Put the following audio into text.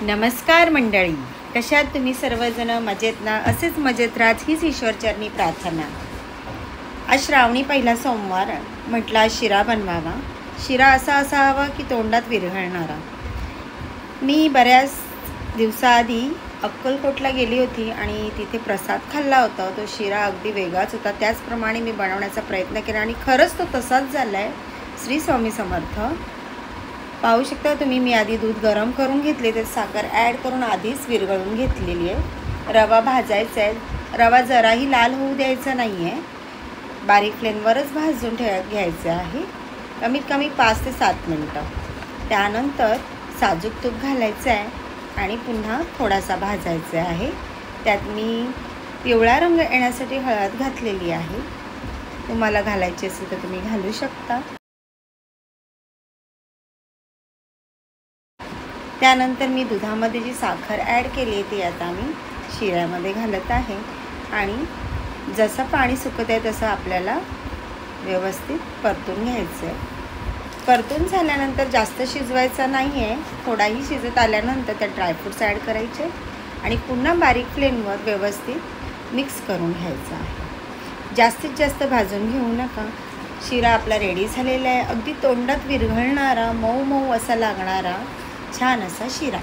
नमस्कार मंडळी, कशात तुम्ही सर्वजण मजेत ना? असेच मजेत राहत हीच ईश्वरचरणी प्रार्थना. आज श्रावणी पहिला सोमवार, म्हटलं आज शिरा बनवावा. शिरा असा असावा की तोंडात विरघळणारा. मी बऱ्याच दिवसाआधी अक्कलकोटला गेली होती आणि तिथे प्रसाद खाल्ला होता. तो शिरा अगदी वेगळाच होता. त्याचप्रमाणे मी बनवण्याचा प्रयत्न केला आणि खरंच तो तसाच झाला आहे. श्री स्वामी समर्थ. पाहू शकता तुम्ही, मी आधी दूध गरम करून घेतले, त्यात साखर ॲड करून आधीच विरघळून घेतलेली आहे. रवा भाजायचा आहे. रवा जराही लाल होऊ द्यायचा नाही आहे, बारीक फ्लेमवरच भाजून घ्यायचं आहे, कमीत कमी 5 ते 7 मिनटं. त्यानंतर साजूक तूप घालायचं आहे आणि पुन्हा थोडासा भाजायचा आहे. त्यात मी पिवळा रंग येण्यासाठी हळद घातलेली आहे. तुम्हाला घालायची असेल तर तुम्ही घालू शकता. त्यानंतर मी दुधामध्ये जी साखर ॲड केली ती आता मी शिऱ्यामध्ये घालत आहे आणि जसं पाणी सुकत आहे तसं आपल्याला व्यवस्थित परतून घ्यायचं आहे. परतून झाल्यानंतर जास्त शिजवायचा नाही आहे. थोडाही शिजत आल्यानंतर त्यात ड्रायफ्रूट्स ॲड करायचे आणि पुन्हा बारीक फ्लेमवर व्यवस्थित मिक्स करून घ्यायचं आहे. जास्तीत जास्त भाजून घेऊ नका. शिरा आपला रेडी झालेला आहे. अगदी तोंडात विरघळणारा, मऊ मऊ असा लागणारा छान असा शिरा.